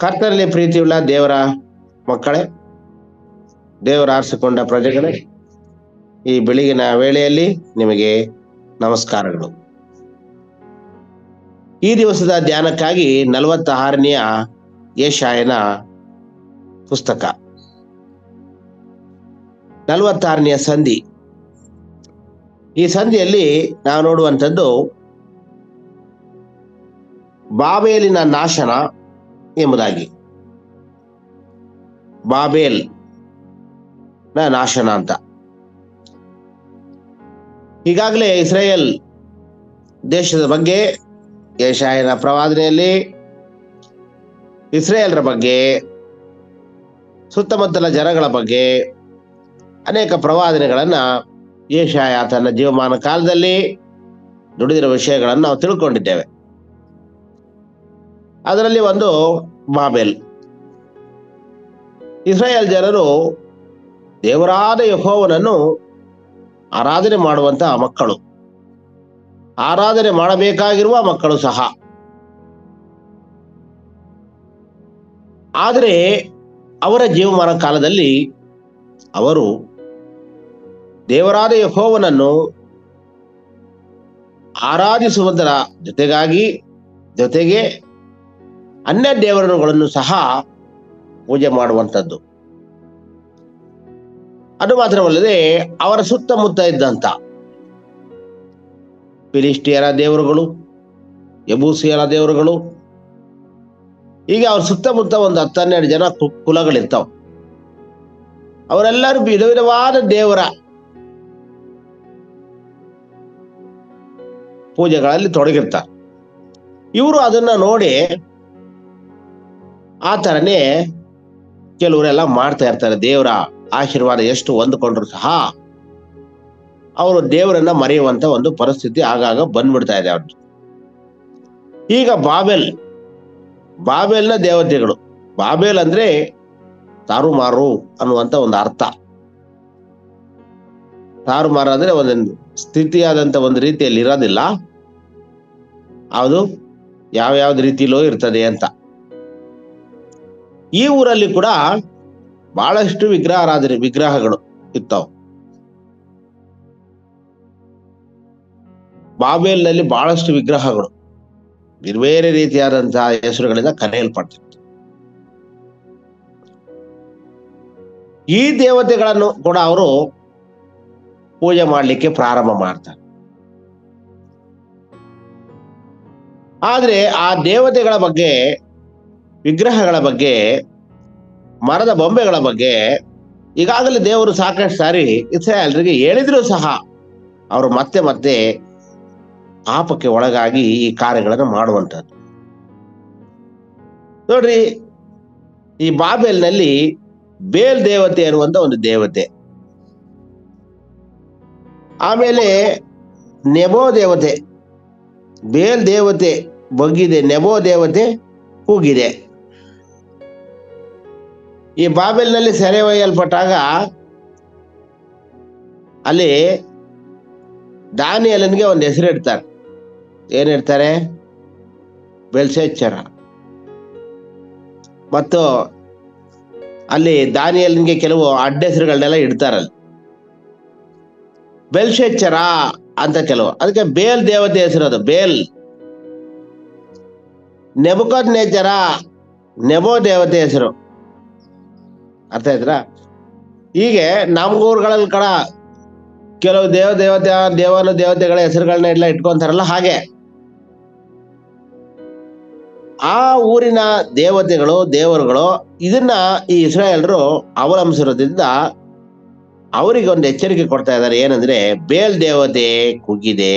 ಕರ್ತನಲ್ಲಿ ಪ್ರೀತಿಯುಳ್ಳ ದೇವರ ಮಕ್ಕಳೇ, ದೇವರ ಆರಿಸಿಕೊಂಡ ಪ್ರಜೆಗಳೇ, ಈ ಬೆಳಗಿನ ವೇಳೆಯಲ್ಲಿ ನಿಮಗೆ ನಮಸ್ಕಾರಗಳು. ಈ ದಿವಸದ ಧ್ಯಾನಕ್ಕಾಗಿ 46ನೆಯ ಯೆಶಾಯನ ಪುಸ್ತಕ, 46ನೆಯ ಸಂಧಿ. ಈ ಸಂಧಿಯಲ್ಲಿ ನಾವು ನೋಡುವಂಥದ್ದು ಬಾಬೇಲಿನ ನಾಶನ ಎಂಬುದಾಗಿ. ಬಾಬೇಲ್ ನ ನಾಶನ ಅಂತ. ಈಗಾಗಲೇ ಇಸ್ರಾಯೇಲ್ ದೇಶದ ಬಗ್ಗೆ ಯೆಶಾಯನ ಪ್ರವಾದನೆಯಲ್ಲಿ, ಇಸ್ರಾಯೇಲ್ರ ಬಗ್ಗೆ, ಸುತ್ತಮುತ್ತಲ ಜನಗಳ ಬಗ್ಗೆ ಅನೇಕ ಪ್ರವಾದನೆಗಳನ್ನ ಯೆಶಾಯ ತನ್ನ ಜೀವಮಾನ ಕಾಲದಲ್ಲಿ ನುಡಿದಿರುವ ವಿಷಯಗಳನ್ನು ನಾವು ತಿಳ್ಕೊಂಡಿದ್ದೇವೆ. ಅದರಲ್ಲಿ ಒಂದು ಬಾಬೆಲ್. ಇಸ್ರಾಯೇಲ್ ಜನರು ದೇವರಾದ ಯೆಹೋವನನ್ನು ಆರಾಧನೆ ಮಾಡುವಂತಹ ಮಕ್ಕಳು, ಆರಾಧನೆ ಮಾಡಬೇಕಾಗಿರುವ ಮಕ್ಕಳು ಸಹ. ಆದರೆ ಅವರ ಜೀವಮಾನ ಕಾಲದಲ್ಲಿ ಅವರು ದೇವರಾದ ಯೆಹೋವನನ್ನು ಆರಾಧಿಸುವುದರ ಜೊತೆಗೆ ಅನ್ಯ ದೇವರುಗಳನ್ನು ಸಹ ಪೂಜೆ ಮಾಡುವಂಥದ್ದು. ಅದು ಮಾತ್ರವಲ್ಲದೆ ಅವರ ಸುತ್ತಮುತ್ತ ಇದ್ದಂಥ ಫಿಲಿಸ್ಟಿಯರ ದೇವರುಗಳು, ಯಬೂಸಿಯರ ದೇವರುಗಳು, ಹೀಗೆ ಅವ್ರ ಸುತ್ತಮುತ್ತ ಒಂದು 10-12 ಜನ ಕುಲಗಳಿರ್ತಾವ. ಅವರೆಲ್ಲರೂ ವಿಧ ವಿಧವಾದ ದೇವರ ಪೂಜೆಗಳಲ್ಲಿ ತೊಡಗಿರ್ತಾರೆ. ಇವರು ಅದನ್ನ ನೋಡಿ ಆ ಥರನೇ ಕೆಲವರೆಲ್ಲ ಮಾಡ್ತಾ ಇರ್ತಾರೆ. ದೇವರ ಆಶೀರ್ವಾದ ಎಷ್ಟು ಹೊಂದ್ಕೊಂಡ್ರು ಸಹ ಅವರು ದೇವರನ್ನ ಮರೆಯುವಂತ ಒಂದು ಪರಿಸ್ಥಿತಿ ಆಗಾಗ ಬಂದ್ಬಿಡ್ತಾ ಇದೆ ಅವ್ರದ್ದು. ಈಗ ಬಾಬೆಲ್ನ ದೇವತೆಗಳು. ಬಾಬೆಲ್ ಅಂದ್ರೆ ತಾರುಮಾರು ಅನ್ನುವಂತ ಒಂದು ಅರ್ಥ. ತಾರುಮಾರು ಅಂದ್ರೆ ಒಂದೊಂದು ಸ್ಥಿತಿಯಾದಂತ ಒಂದು ರೀತಿಯಲ್ಲಿ ಇರೋದಿಲ್ಲ, ಅದು ಯಾವ್ಯಾವ್ದು ರೀತಿಲೋ ಇರ್ತದೆ ಅಂತ. ಈ ಊರಲ್ಲಿ ಕೂಡ ಬಹಳಷ್ಟು ವಿಗ್ರಹಗಳು ಇರ್ತಾವ. ಬಾಬೇಲ್ನಲ್ಲಿ ಬಹಳಷ್ಟು ವಿಗ್ರಹಗಳು ಬೇರೆ ಬೇರೆ ರೀತಿಯಾದಂತಹ ಹೆಸರುಗಳಿಂದ ಕರೆಯಲ್ಪಡ್ತಿತ್ತು. ಈ ದೇವತೆಗಳನ್ನು ಕೂಡ ಅವರು ಪೂಜೆ ಮಾಡಲಿಕ್ಕೆ ಪ್ರಾರಂಭ ಮಾಡ್ತಾರೆ. ಆದ್ರೆ ಆ ದೇವತೆಗಳ ಬಗ್ಗೆ, ವಿಗ್ರಹಗಳ ಬಗ್ಗೆ, ಮರದ ಬೊಂಬೆಗಳ ಬಗ್ಗೆ ಈಗಾಗಲೇ ದೇವರು ಸಾಕಷ್ಟು ಸಾರಿ ಇಸ್ರಾಯೇಲ್ರಿಗೆ ಹೇಳಿದ್ರು ಸಹ ಅವರು ಮತ್ತೆ ಮತ್ತೆ ಪಾಪಕ್ಕೆ ಒಳಗಾಗಿ ಈ ಕಾರ್ಯಗಳನ್ನು ಮಾಡುವಂಥದ್ದು. ನೋಡ್ರಿ, ಈ ಬಾಬೆಲ್ನಲ್ಲಿ ಬೇಲ್ ದೇವತೆ ಅನ್ನುವಂತ ಒಂದು ದೇವತೆ, ಆಮೇಲೆ ನೆಬೋ ದೇವತೆ. ಬೇಲ್ ದೇವತೆ ಬಗ್ಗಿದೆ, ನೆಬೋ ದೇವತೆ ಕೂಗಿದೆ. ಈ ಬಾಬೆಲ್ನಲ್ಲಿ ಸೆರೆ ಒಯ್ಯಲ್ಪಟ್ಟಾಗ ಅಲ್ಲಿ ದಾನಿಯೇಲನಿಗೆ ಒಂದು ಹೆಸರು ಇಡ್ತಾರೆ. ಏನ್ ಇಡ್ತಾರೆ? ಬೆಲ್ಶಚ್ಚರ. ಮತ್ತು ಅಲ್ಲಿ ದಾನಿಯೇಲನಿಗೆ ಕೆಲವು ಅಡ್ಡ ಹೆಸರುಗಳನ್ನೆಲ್ಲ ಇಡ್ತಾರಲ್ಲಿ. ಬೆಲ್ಶಚ್ಚರ ಅಂತ ಕೆಲವು, ಅದಕ್ಕೆ ಬೇಲ್ ದೇವತೆ ಹೆಸರು ಅದು ಬೇಲ್. ನೆಬೂಕದ್ನೆಚ್ಚರ, ನೆಬೋ ದೇವತೆ ಹೆಸರು. ಅರ್ಥ ಆಯ್ತಾ? ಹೀಗೆ ನಮ್ಗೂರುಗಳಲ್ಲಿ ಕಡ ಕೆಲವು ದೇವತೆಗಳ ಹೆಸರುಗಳನ್ನ ಎಲ್ಲ ಇಟ್ಕೊಂತಾರಲ್ಲ, ಹಾಗೆ ಆ ಊರಿನ ದೇವರುಗಳು ಇದನ್ನ ಈ ಇಸ್ರಾಯೇಲ್ರು ಅವಲಂಬಿಸಿರೋದ್ರಿಂದ ಅವರಿಗೆ ಒಂದು ಎಚ್ಚರಿಕೆ ಕೊಡ್ತಾ ಇದ್ದಾರೆ. ಏನಂದ್ರೆ, ಬೇಲ್ ದೇವತೆ ಕುಗ್ಗಿದೆ,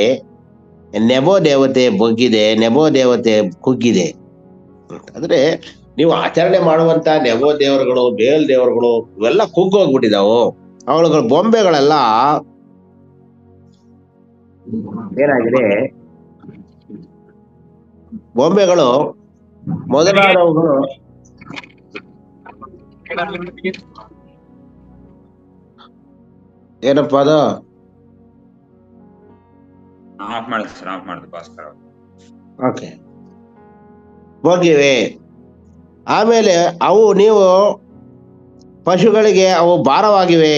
ನೆಬೋ ದೇವತೆ ಬಗ್ಗಿದೆ, ನೆಬೋ ದೇವತೆ ಕುಗ್ಗಿದೆ. ಅಂದ್ರೆ ನೀವು ಆಚರಣೆ ಮಾಡುವಂತ ನೆಬೋ ದೇವರುಗಳು, ಬೇಲ್ ದೇವರುಗಳು ಇವೆಲ್ಲ ಕುಗ್ಗೋಗ್ಬಿಟ್ಟಿದಾವು. ಅವಳುಗಳ ಬೊಂಬೆಗಳೆಲ್ಲ ಏನಾಗಿದೆ, ಬೊಂಬೆಗಳು ಮೊದಲಾದವುಗಳು ಏನಪ್ಪ ಅದು ಆಫ್ ಮಾಡಿದ್ರು ಭಾಸ್ಕರ್. ಓಕೆ, ಹೋಗಿವೆ. ಆಮೇಲೆ ಅವು ನೀವು ಪಶುಗಳಿಗೆ ಅವು ಭಾರವಾಗಿವೆ,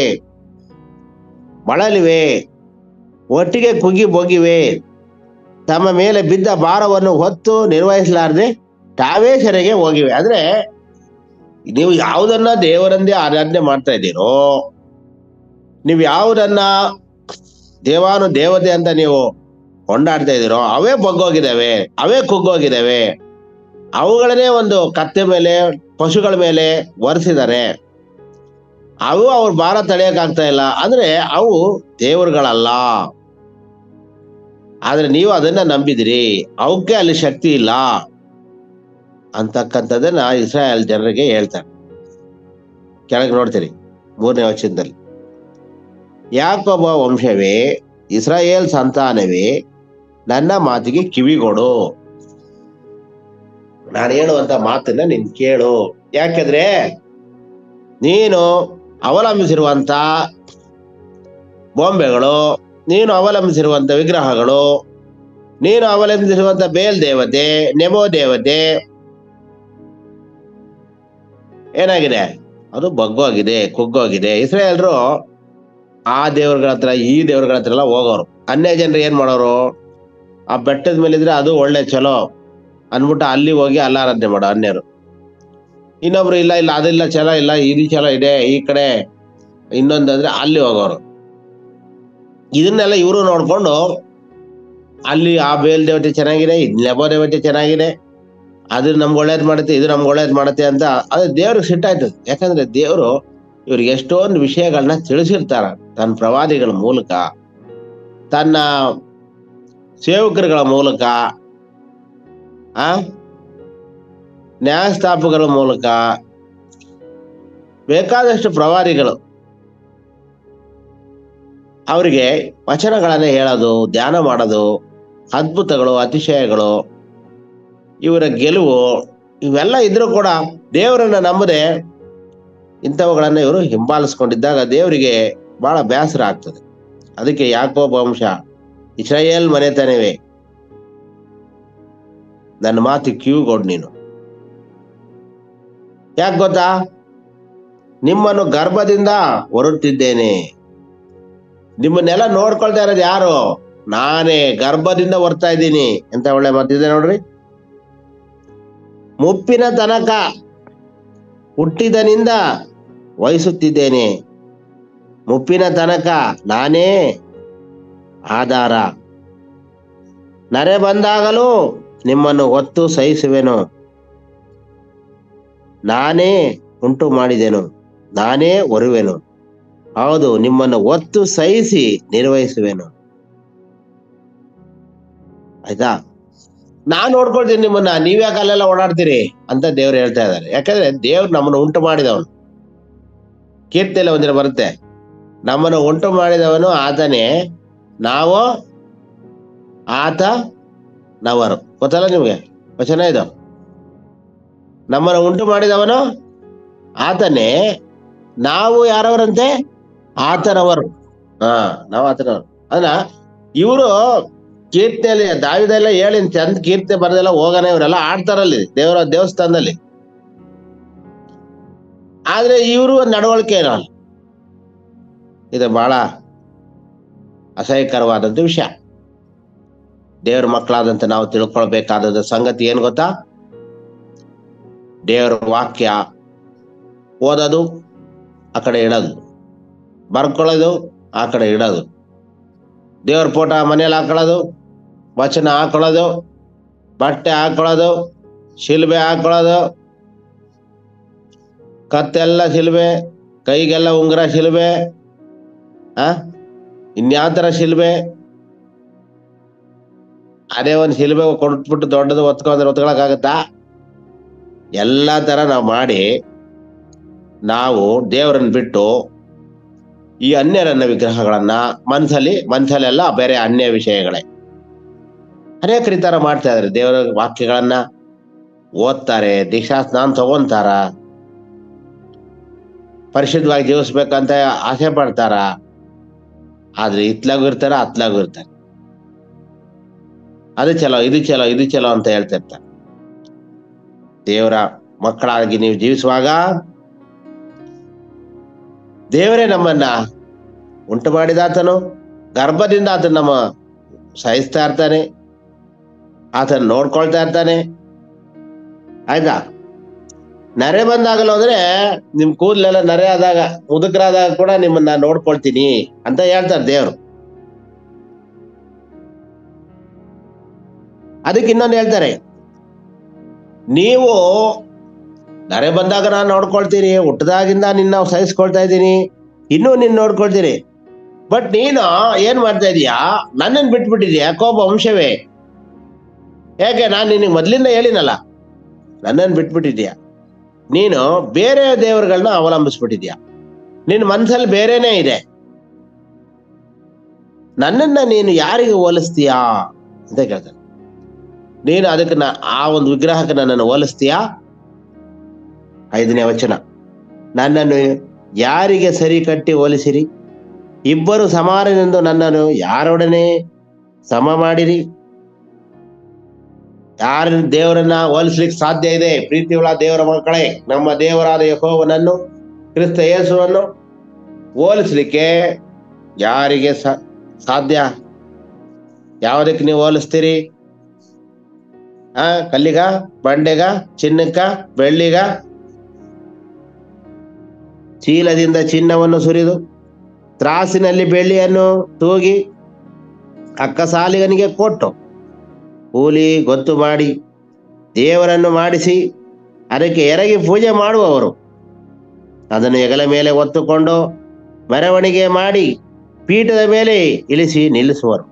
ಬಳಲಿವೆ, ಒಟ್ಟಿಗೆ ಕುಗ್ಗಿ ಬೊಗಿವೆ, ತಮ್ಮ ಮೇಲೆ ಬಿದ್ದ ಭಾರವನ್ನು ಹೊತ್ತು ನಿರ್ವಹಿಸಲಾರದೆ ತಾವೇ ಸೆರೆಗೆ ಹೋಗಿವೆ. ಅಂದ್ರೆ ನೀವು ಯಾವುದನ್ನ ದೇವರಂದೇ ಆರಾಧನೆ ಮಾಡ್ತಾ ಇದ್ದೀರೋ, ನೀವು ಯಾವುದನ್ನ ದೇವಾನು ದೇವತೆ ಅಂತ ನೀವು ಕೊಂಡಾಡ್ತಾ ಇದ್ದೀರೋ ಅವೇ ಬಗ್ಗೋಗಿದ್ದಾವೆ, ಅವೇ ಕುಗ್ಗೋಗಿದ್ದಾವೆ. ಅವುಗಳನ್ನೇ ಒಂದು ಕತ್ತೆ ಮೇಲೆ, ಪಶುಗಳ ಮೇಲೆ ಒರೆಸಿದ್ದಾರೆ. ಅವು ಅವ್ರ ಭಾರ ತಡೆಯಕ್ಕಾಗ್ತಾ ಇಲ್ಲ. ಅಂದ್ರೆ ಅವು ದೇವರುಗಳಲ್ಲ. ಆದ್ರೆ ನೀವು ಅದನ್ನ ನಂಬಿದಿರಿ, ಅವಕ್ಕೆ ಅಲ್ಲಿ ಶಕ್ತಿ ಇಲ್ಲ ಅಂತಕ್ಕಂಥದ್ದನ್ನ ಇಸ್ರಾಯೇಲ್ ಜನರಿಗೆ ಹೇಳ್ತಾರೆ. ಕೆಳಗೆ ನೋಡ್ತೀರಿ 3ನೇ ವಚನದಲ್ಲಿ, ಯಾಕೋಬ ವಂಶವೇ, ಇಸ್ರಾಯೇಲ್ ಸಂತಾನವೇ, ನನ್ನ ಮಾತಿಗೆ ಕಿವಿಗೊಡು, ನಾನು ಹೇಳುವಂತ ಮಾತನ್ನ ನೀನ್ ಕೇಳು. ಯಾಕಂದ್ರೆ ನೀನು ಅವಲಂಬಿಸಿರುವಂತ ಬೊಂಬೆಗಳು, ನೀನು ಅವಲಂಬಿಸಿರುವಂತ ವಿಗ್ರಹಗಳು, ನೀನು ಅವಲಂಬಿಸಿರುವಂತ ಬೇಲ್ ದೇವತೆ, ನೆಬೋ ದೇವತೆ ಏನಾಗಿದೆ? ಅದು ಬಗ್ಗೋಗಿದೆ, ಕುಗ್ಗೋಗಿದೆ. ಇಸ್ರಾಯೇಲ್ರು ಆ ದೇವ್ರಗಳ ಹತ್ರ ಈ ದೇವ್ರಗಳ ಹತ್ರ ಎಲ್ಲ ಹೋಗೋರು. ಅನ್ಯ ಜನರು ಏನ್ ಮಾಡೋರು? ಆ ಬೆಟ್ಟದ ಮೇಲಿದ್ರೆ ಅದು ಒಳ್ಳೆ ಚಲೋ ಅನ್ಬಿಟ್ಟು ಅಲ್ಲಿ ಹೋಗಿ ಅಲ್ಲಾರಾಧನೆ ಮಾಡೋ ಅನ್ಯರು. ಇನ್ನೊಬ್ರು ಇಲ್ಲ ಇಲ್ಲ ಅದಿಲ್ಲ ಚಲೋ ಇಲ್ಲ, ಇದು ಚಲೋ ಇದೆ ಈ ಕಡೆ ಇನ್ನೊಂದಂದ್ರೆ ಅಲ್ಲಿ ಹೋಗೋರು. ಇದನ್ನೆಲ್ಲ ಇವರು ನೋಡ್ಕೊಂಡು ಅಲ್ಲಿ ಆ ಬೇಲ್ ದೇವತೆ ಚೆನ್ನಾಗಿದೆ, ನೆಬೋ ದೇವತೆ ಚೆನ್ನಾಗಿದೆ, ಅದು ನಮ್ಗೆ ಒಳ್ಳೇದ್ ಮಾಡುತ್ತೆ, ಇದು ನಮ್ಗೆ ಒಳ್ಳೇದ್ ಮಾಡುತ್ತೆ ಅಂತ ಅದು ದೇವ್ರಿಗೆ ಸಿಟ್ಟಾಯ್ತದೆ. ಯಾಕಂದ್ರೆ ದೇವರು ಇವ್ರಿಗೆ ಎಷ್ಟೊಂದು ವಿಷಯಗಳನ್ನ ತಿಳಿಸಿರ್ತಾರ ತನ್ನ ಪ್ರವಾದಿಗಳ ಮೂಲಕ, ತನ್ನ ಸೇವಕರುಗಳ ಮೂಲಕ, ನ್ಯಾಯಸ್ಥಾಪಕರ ಮೂಲಕ, ಬೇಕಾದಷ್ಟು ಪ್ರವಾದಿಗಳು ಅವರಿಗೆ ವಚನಗಳನ್ನ ಹೇಳೋದು, ಧ್ಯಾನ ಮಾಡೋದು, ಅದ್ಭುತಗಳು, ಅತಿಶಯಗಳು, ಇವರ ಗೆಲುವು ಇವೆಲ್ಲ ಇದ್ರೂ ಕೂಡ ದೇವರನ್ನ ನಂಬದೆ ಇಂಥವುಗಳನ್ನ ಇವರು ಹಿಂಬಾಲಿಸ್ಕೊಂಡಿದ್ದಾಗ ದೇವರಿಗೆ ಬಹಳ ಬೇಸರ ಆಗ್ತದೆ. ಅದಕ್ಕೆ ಯಾಕೋಬ ವಂಶ, ಇಸ್ರಾಯೇಲ್ ಮನೆತನವೇ, ನನ್ನ ಮಾತು ಕಿವಿಗೊಡು ನೀನು. ಯಾಕೆ ಗೊತ್ತಾ? ನಿಮ್ಮನ್ನು ಗರ್ಭದಿಂದ ಹೊರಟಿದ್ದೇನೆ. ನಿಮ್ಮನ್ನೆಲ್ಲ ನೋಡ್ಕೊಳ್ತಾ ಇರೋದು ಯಾರು? ನಾನೇ, ಗರ್ಭದಿಂದ ಹೊರ್ತಾ ಇದ್ದೀನಿ. ಎಂತ ಒಳ್ಳೆ ಮಾತಿದೆ ನೋಡ್ರಿ. ಮುಪ್ಪಿನ ತನಕ ಹುಟ್ಟಿದನಿಂದ ವಹಿಸುತ್ತಿದ್ದೇನೆ, ಮುಪ್ಪಿನ ತನಕ ನಾನೇ ಆಧಾರ. ನರೆ ಬಂದಾಗಲೂ ನಿಮ್ಮನ್ನು ಹೊತ್ತು ಸಹಿಸುವೆನು, ನಾನೇ ಉಂಟು ಮಾಡಿದೆನು, ನಾನೇ ಹೊರುವೆನು. ಹೌದು, ನಿಮ್ಮನ್ನು ಒತ್ತು ಸಹಿಸಿ ನಿರ್ವಹಿಸುವೆನು. ಆಯ್ತಾ? ನಾನ್ ನೋಡ್ಕೊಳ್ತೀನಿ ನಿಮ್ಮನ್ನ, ನೀವ್ಯಾಕೆ ಅಲ್ಲೆಲ್ಲ ಓಡಾಡ್ತೀರಿ ಅಂತ ದೇವ್ರು ಹೇಳ್ತಾ ಇದ್ದಾರೆ. ಯಾಕಂದ್ರೆ ದೇವ್ರು ನಮ್ಮನ್ನು ಉಂಟು ಮಾಡಿದವನು. ಕೀರ್ತಿಯಲ್ಲಿ ಒಂದಿನ ಬರುತ್ತೆ, ನಮ್ಮನ್ನು ಉಂಟು ಮಾಡಿದವನು ಆತನೇ, ನಾವು ಆತ ನವರು. ಗೊತ್ತಲ್ಲ ನಿಮ್ಗೆ ವಚನ ಇದು? ನಮ್ಮನ್ನು ಉಂಟು ಮಾಡಿದವನು ಆತನೇ, ನಾವು ಯಾರವರಂತೆ? ಆತನವರು. ನಾವು ಆತನವರು. ಅದ್ರ ಇವರು ಕೀರ್ತನೆಯಲ್ಲಿ ದಾವಿದೆಲ್ಲ ಹೇಳಿ ಚಂದ ಕೀರ್ತನೆ ಬರದೆಲ್ಲ ಹೋಗನೆ, ಇವರೆಲ್ಲ ಆಡ್ತಾರಲ್ಲಿ ದೇವರ ದೇವಸ್ಥಾನದಲ್ಲಿ. ಆದ್ರೆ ಇವರು ನಡವಳಿಕೆ ಏನೋ, ಇದು ಬಹಳ ಅಸಹ್ಯಕರವಾದಂತ ವಿಷಯ. ದೇವರ ಮಕ್ಕಳಾದಂತ ನಾವು ತಿಳ್ಕೊಳ್ಬೇಕಾದ ಸಂಗತಿ ಏನ್ ಗೊತ್ತಾ? ದೇವರ ವಾಕ್ಯ ಓದೋದು, ಆ ಕಡೆ ಇಡೋದು, ಬರ್ಕೊಳ್ಳೋದು, ಆ ಕಡೆ ಇಡೋದು, ದೇವ್ರ ಫೋಟೋ ಮನೇಲಿ ಹಾಕೊಳ್ಳೋದು, ವಚನ ಹಾಕೊಳ್ಳೋದು, ಬಟ್ಟೆ ಹಾಕೊಳ್ಳೋದು, ಶಿಲ್ಬೆ ಹಾಕೊಳ್ಳೋದು, ಕತ್ತೆಲ್ಲ ಶಿಲ್ಬೆ, ಕೈಗೆಲ್ಲ ಉಂಗುರ ಶಿಲ್ಬೆ, ಇನ್ಯಾವ್ತರ ಶಿಲ್ಬೆ. ಅದೇ ಒಂದು ಶಿಲ್ಬೆ ಕೊಟ್ಬಿಟ್ಟು ದೊಡ್ಡದು ಒತ್ಕೊಳಕ್ಕಾಗತ್ತಾ? ಎಲ್ಲಾ ತರ ನಾವು ಮಾಡಿ ನಾವು ದೇವರನ್ನ ಬಿಟ್ಟು ಈ ಅನ್ಯರನ್ನ ವಿಗ್ರಹಗಳನ್ನ ಮನ್ಸಲ್ಲೆಲ್ಲ ಬೇರೆ ಅನ್ಯ ವಿಷಯಗಳೇ. ಅನೇಕರು ಈ ತರ ಮಾಡ್ತಾ ಇದಾರೆ. ದೇವರ ವಾಕ್ಯಗಳನ್ನ ಓದ್ತಾರೆ, ದೀಕ್ಷಾ ಸ್ನಾನ ತಗೊಂತಾರ, ಪರಿಶುದ್ಧವಾಗಿ ಜೀವಿಸ್ಬೇಕಂತ ಆಸೆ ಪಡ್ತಾರ. ಆದ್ರೆ ಇತ್ಲಾಗೂ ಇರ್ತಾರ, ಅತ್ಲಾಗೂ ಇರ್ತಾರೆ. ಅದು ಚಲೋ, ಇದು ಚಲೋ, ಇದು ಚಲೋ ಅಂತ ಹೇಳ್ತಿರ್ತಾರೆ. ದೇವರ ಮಕ್ಕಳಾಗಿ ನೀವು ಜೀವಿಸುವಾಗ ದೇವರೇ ನಮ್ಮನ್ನ ಉಂಟು ಮಾಡಿದಾತನು, ಗರ್ಭದಿಂದ ಆತನ ನಮ್ಮ ಸಹಿಸ್ತಾ ಇರ್ತಾನೆ, ಆತನ ನೋಡ್ಕೊಳ್ತಾ ಇರ್ತಾನೆ. ಆಯ್ತಾ? ನರೆ ಬಂದಾಗಲೂ ಅಂದ್ರೆ ನಿಮ್ ಕೂದಲೆಲ್ಲ ನರೆ ಆದಾಗ, ಮುದುಕರಾದಾಗ ಕೂಡ ನಿಮ್ಮನ್ನ ನೋಡ್ಕೊಳ್ತೀನಿ ಅಂತ ಹೇಳ್ತಾರೆ ದೇವರು. ಅದಕ್ಕೆ ಇನ್ನೊಂದು ಹೇಳ್ತಾರೆ, ನೀವು ನರೆ ಬಂದಾಗ ನಾನು ನೋಡ್ಕೊಳ್ತೀನಿ, ಹುಟ್ಟದಾಗಿಂದ ನಿನ್ನ ಸಹಿಸ್ಕೊಳ್ತಾ ಇದ್ದೀನಿ, ಇನ್ನೂ ನಿನ್ನ ನೋಡ್ಕೊಳ್ತೀನಿ. ಬಟ್ ನೀನು ಏನ್ ಮಾಡ್ತಾ ಇದೀಯಾ? ನನ್ನನ್ನು ಬಿಟ್ಬಿಟ್ಟಿದ್ಯಾ, ಯಾಕೋಬ ವಂಶವೇ. ಯಾಕೆ? ನಾನು ನಿನಗೆ ಮೊದ್ಲಿಂದ ಹೇಳಿನಲ್ಲ, ನನ್ನನ್ನು ಬಿಟ್ಬಿಟ್ಟಿದ್ಯಾ. ನೀನು ಬೇರೆ ದೇವರುಗಳನ್ನ ಅವಲಂಬಿಸ್ಬಿಟ್ಟಿದ್ಯಾ. ನಿನ್ನ ಮನಸ್ಸಲ್ಲಿ ಬೇರೆನೇ ಇದೆ. ನನ್ನನ್ನ ನೀನು ಯಾರಿಗೆ ಹೋಲಿಸ್ತೀಯಾ ಅಂತ ಕೇಳ್ತಾನೆ. ನೀನು ಅದಕ್ಕೆ ಆ ಒಂದು ವಿಗ್ರಹಕ್ಕೆ ನನ್ನನ್ನು ಹೋಲಿಸ್ತೀಯಾ? 5ನೇ ವಚನ, ನನ್ನನ್ನು ಯಾರಿಗೆ ಸರಿ ಕಟ್ಟಿ ಹೋಲಿಸಿರಿ? ಇಬ್ಬರು ಸಮಾನನೆಂದು ನನ್ನನ್ನು ಯಾರೊಡನೆ ಸಮ ಮಾಡಿರಿ? ಯಾರ ದೇವರನ್ನ ಹೋಲಿಸ್ಲಿಕ್ಕೆ ಸಾಧ್ಯ ಇದೆ? ಪ್ರೀತಿಯುಳ್ಳ ದೇವರ ಮಕ್ಕಳೇ, ನಮ್ಮ ದೇವರಾದ ಯೆಹೋವನನ್ನು, ಕ್ರಿಸ್ತ ಯೇಸುವನ್ನು ಹೋಲಿಸ್ಲಿಕ್ಕೆ ಯಾರಿಗೆ ಸಾಧ್ಯ? ಯಾವುದಕ್ಕೆ ನೀವು ಹೋಲಿಸ್ತೀರಿ? ಕಲ್ಲಿಗ, ಬಂಡೆಗ, ಚಿನ್ನಕ್ಕ, ಬೆಳ್ಳಿಗ? ಚೀಲದಿಂದ ಚಿನ್ನವನ್ನು ಸುರಿದು ತ್ರಾಸಿನಲ್ಲಿ ಬೆಳ್ಳಿಯನ್ನು ತೂಗಿ ಅಕ್ಕಸಾಲಿಗನಿಗೆ ಕೊಟ್ಟು ಕೂಲಿ ಗೊತ್ತು ಮಾಡಿ ದೇವರನ್ನು ಮಾಡಿಸಿ ಅದಕ್ಕೆ ಎರಗಿ ಪೂಜೆ ಮಾಡುವವರು ಅದನ್ನು ಹೆಗಲ ಮೇಲೆ ಹೊತ್ತುಕೊಂಡು ಮೆರವಣಿಗೆ ಮಾಡಿ ಪೀಠದ ಮೇಲೆ ಇಳಿಸಿ ನಿಲ್ಲಿಸುವರು.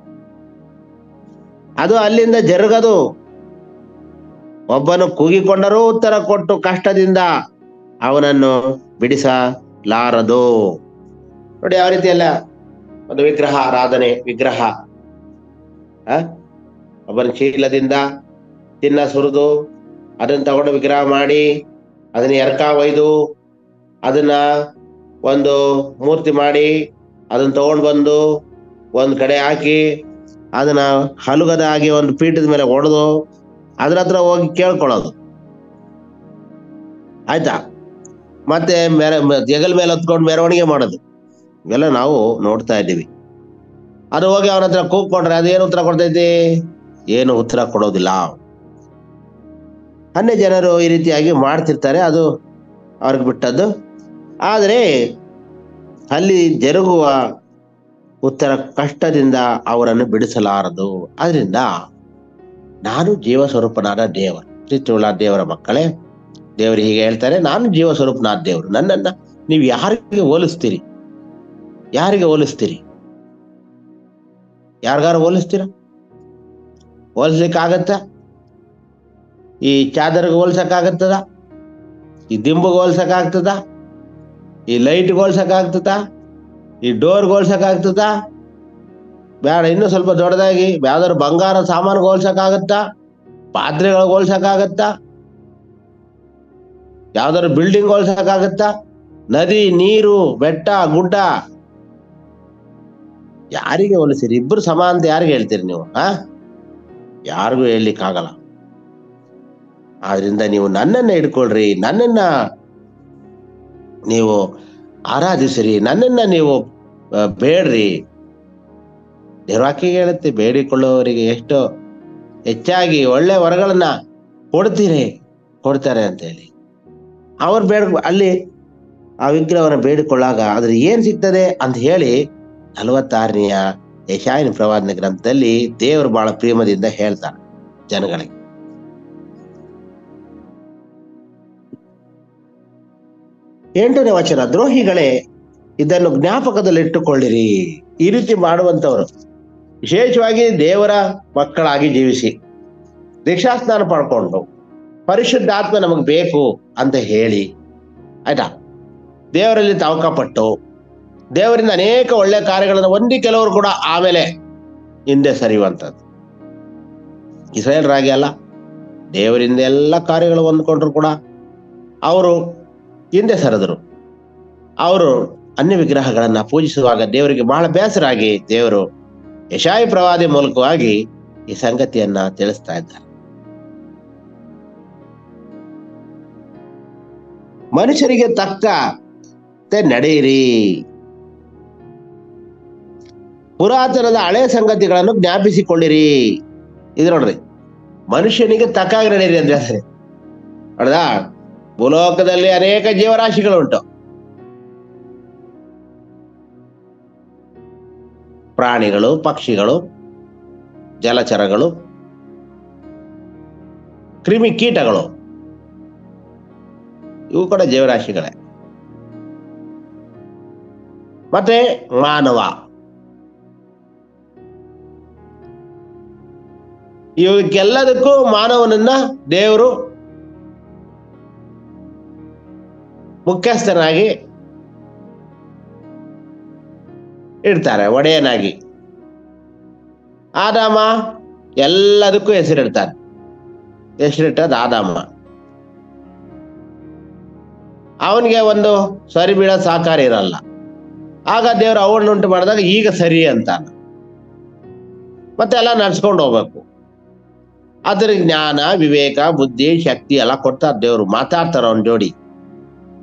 ಅದು ಅಲ್ಲಿಂದ ಜರುಗದು. ಒಬ್ಬನು ಕೂಗಿಕೊಂಡರೂ ಉತ್ತರ ಕೊಟ್ಟು ಕಷ್ಟದಿಂದ ಅವನನ್ನು ಬಿಡಿಸಲಾರದು. ನೋಡಿ ಯಾವ ರೀತಿ ಅಲ್ಲ ಒಂದು ವಿಗ್ರಹ ಆರಾಧನೆ. ವಿಗ್ರಹ ಒಬ್ಬನ ಚೀಲದಿಂದ ಚಿನ್ನ ಸುರಿದು ಅದನ್ನ ತಗೊಂಡು ವಿಗ್ರಹ ಮಾಡಿ ಅದನ್ನ ಎರಕ ಒಯ್ದು ಅದನ್ನ ಒಂದು ಮೂರ್ತಿ ಮಾಡಿ ಅದನ್ನ ತಗೊಂಡು ಬಂದು ಒಂದ್ ಕಡೆ ಹಾಕಿ ಅದನ್ನ ಹಲುಗದ ಆಗಿ ಒಂದು ಪೀಠದ ಮೇಲೆ ಹೊಡೆದು ಅದ್ರ ಹತ್ರ ಹೋಗಿ ಕೇಳ್ಕೊಳ್ಳೋದು. ಆಯ್ತಾ? ಮತ್ತೆ ಜಗಲ್ ಮೇಲೆ ಹೊತ್ಕೊಂಡು ಮೆರವಣಿಗೆ ಮಾಡೋದು. ಇವೆಲ್ಲ ನಾವು ನೋಡ್ತಾ ಇದ್ದೀವಿ. ಅದು ಹೋಗಿ ಅವನ ಹತ್ರ ಕೂಗ್ಕೊಂಡ್ರೆ ಅದೇನು ಉತ್ತರ ಕೊಡ್ತೈತಿ? ಏನು ಉತ್ತರ ಕೊಡೋದಿಲ್ಲ. ಅನ್ಯ ಜನರು ಈ ರೀತಿಯಾಗಿ ಮಾಡ್ತಿರ್ತಾರೆ, ಅದು ಅವ್ರಿಗೆ ಬಿಟ್ಟದ್ದು. ಆದರೆ ಅಲ್ಲಿ ಜರುಗುವ ಉತ್ತರ ಕಷ್ಟದಿಂದ ಅವರನ್ನು ಬಿಡಿಸಲಾರದು. ಆದ್ರಿಂದ ನಾನು ಜೀವ ಸ್ವರೂಪನಾದ ದೇವರು. ಪ್ರೀತಿಯುಳ್ಳ ದೇವರ ಮಕ್ಕಳೇ, ದೇವರು ಹೀಗೆ ಹೇಳ್ತಾರೆ, ನಾನು ಜೀವ ಸ್ವರೂಪನಾದ ದೇವರು. ನನ್ನನ್ನ ನೀವು ಯಾರಿಗೆ ಹೋಲಿಸ್ತೀರಿ? ಯಾರಿಗೆ ಹೋಲಿಸ್ತೀರಿ? ಯಾರಿಗಾರು ಹೋಲಿಸ್ತೀರ? ಹೋಲಿಸ್ಲಿಕ್ಕಾಗತ್ತ? ಈ ಚಾದರ್ಗೆ ಹೋಲ್ಸಕ್ಕಾಗತ್ತದ? ಈ ದಿಂಬುಗೆ ಹೋಲ್ಸಕ್ಕಾಗ್ತದ? ಈ ಲೈಟ್ಗೆ ಹೋಲ್ಸಕ್ಕಾಗ್ತದ? ಈ ಡೋರ್ಗೆ ಹೋಲ್ಸಕ್ಕಾಗ್ತದ? ಬೇಡ, ಇನ್ನೂ ಸ್ವಲ್ಪ ದೊಡ್ಡದಾಗಿ ಯಾವ್ದಾದ್ರು ಬಂಗಾರ ಸಾಮಾನುಗೆ ಹೋಲ್ಸಕ್ಕಾಗತ್ತಾ? ಪಾತ್ರೆಗಳಿಗೆ ಹೋಲ್ಸಕ್ಕಾಗತ್ತಾ? ಯಾವ್ದಾದ್ರು ಬಿಲ್ಡಿಂಗ್ ಹೋಲ್ಸಕ್ಕಾಗತ್ತಾ? ನದಿ, ನೀರು, ಬೆಟ್ಟ, ಗುಡ್ಡ ಯಾರಿಗೆ ಹೋಲಿಸಿರಿ? ಇಬ್ಬರು ಸಮ ಅಂತ ಯಾರಿಗೆ ಹೇಳ್ತೀರಿ ನೀವು? ಯಾರಿಗೂ ಹೇಳಲಿಕ್ಕಾಗಲ್ಲ. ಆದ್ರಿಂದ ನೀವು ನನ್ನನ್ನ ಹಿಡ್ಕೊಳ್ರಿ, ನನ್ನನ್ನ ನೀವು ಆರಾಧಿಸಿರಿ, ನನ್ನನ್ನ ನೀವು ಬೇಡ್ರಿ. ದೇವವಾಕ್ಯ ಹೇಳುತ್ತೆ, ಬೇಡಿಕೊಳ್ಳುವವರಿಗೆ ಎಷ್ಟು ಹೆಚ್ಚಾಗಿ ಒಳ್ಳೆ ವರಗಳನ್ನ ಕೊಡ್ತಾರೆ ಅಂತ ಹೇಳಿ. ಅವ್ರು ಅಲ್ಲಿ ಆ ವಿಗ್ರಹವನ್ನ ಬೇಡಿಕೊಳ್ಳಾಗ ಅದ್ರ ಏನ್ ಸಿಗ್ತದೆ ಅಂತ ಹೇಳಿ 46ನೆಯ ಯೆಶಾಯನ ಪ್ರವಾದನ ಗ್ರಂಥದಲ್ಲಿ ದೇವರು ಬಹಳ ಪ್ರೇಮದಿಂದ ಹೇಳ್ತಾರೆ ಜನಗಳಿಗೆ. ಎಂಟನೇ ವಚನ, ದ್ರೋಹಿಗಳೇ ಇದನ್ನು ಜ್ಞಾಪಕದಲ್ಲಿಟ್ಟುಕೊಳ್ಳಿರಿ. ಈ ರೀತಿ ಮಾಡುವಂತವ್ರು ವಿಶೇಷವಾಗಿ ದೇವರ ಮಕ್ಕಳಾಗಿ ಜೀವಿಸಿ ದೀಕ್ಷಾಸ್ನಾನ ಪಡ್ಕೊಂಡು ಪರಿಶುದ್ಧಾತ್ಮ ನಮಗ್ ಬೇಕು ಅಂತ ಹೇಳಿ, ಆಯ್ತಾ, ದೇವರಲ್ಲಿ ತವಕಪಟ್ಟು ದೇವರಿಂದ ಅನೇಕ ಒಳ್ಳೆ ಕಾರ್ಯಗಳನ್ನು ಹೊಂದಿ ಕೆಲವರು ಕೂಡ ಆಮೇಲೆ ಹಿಂದೆ ಸರಿಯುವಂಥದ್ದು. ಇಸ್ರಾಯೇಲರಾಗಿ ಅಲ್ಲ, ದೇವರಿಂದ ಎಲ್ಲ ಕಾರ್ಯಗಳು ಹೊಂದ್ಕೊಂಡ್ರು ಕೂಡ ಅವರು ಹಿಂದೆ ಸರಿದರು. ಅವರು ಅನ್ಯ ವಿಗ್ರಹಗಳನ್ನ ಪೂಜಿಸುವಾಗ ದೇವರಿಗೆ ಬಹಳ ಬೇಸರಾಗಿ ದೇವರು ಯೆಶಾಯ ಪ್ರವಾದಿ ಮೂಲಕವಾಗಿ ಈ ಸಂಗತಿಯನ್ನ ತಿಳಿಸ್ತಾ ಇದ್ದಾರೆ. ಮನುಷ್ಯರಿಗೆ ತಕ್ಕಂತೆ ನಡೆಯಿರಿ. ಪುರಾತನದ ಹಳೆ ಸಂಗತಿಗಳನ್ನು ಜ್ಞಾಪಿಸಿಕೊಳ್ಳಿರಿ. ಇದು ನೋಡ್ರಿ, ಮನುಷ್ಯನಿಗೆ ತಕ್ಕಾಗಿ ನಡೆಯಿರಿ ಅಂತ ಹೇಳ್ತಾರೆ. ನೋಡ್ದಾ, ಭೂಲೋಕದಲ್ಲಿ ಅನೇಕ ಜೀವರಾಶಿಗಳುಂಟು. ಪ್ರಾಣಿಗಳು, ಪಕ್ಷಿಗಳು, ಜಲಚರಗಳು, ಕ್ರಿಮಿ ಕೀಟಗಳು, ಇವು ಕೂಡ ಜೀವರಾಶಿಗಳೇ. ಮತ್ತೆ ಮಾನವ, ಇವಕ್ಕೆಲ್ಲದಕ್ಕೂ ಮಾನವನನ್ನ ದೇವರು ಮುಖ್ಯಸ್ಥನಾಗಿ ಇಡ್ತಾರೆ, ಒಡೆಯನಾಗಿ. ಆದಾಮ ಎಲ್ಲದಕ್ಕೂ ಹೆಸರಿಡ್ತಾನೆ. ಹೆಸರಿಟ್ಟದ ಆದಾಮ. ಅವನಿಗೆ ಒಂದು ಸರಿ ಬೀಳೋ ಸಹಕಾರ ಇರಲ್ಲ. ಆಗ ದೇವರು ಅವನ್ನುಂಟು ಮಾಡಿದಾಗ ಈಗ ಸರಿ ಅಂತಾನ. ಮತ್ತೆ ಎಲ್ಲ ನಡ್ಸ್ಕೊಂಡು ಹೋಗ್ಬೇಕು. ಅದ್ರ ಜ್ಞಾನ, ವಿವೇಕ, ಬುದ್ಧಿ, ಶಕ್ತಿ ಎಲ್ಲ ಕೊಡ್ತಾರೆ ದೇವರು. ಮಾತಾಡ್ತಾರ ಅವನ ಜೋಡಿ.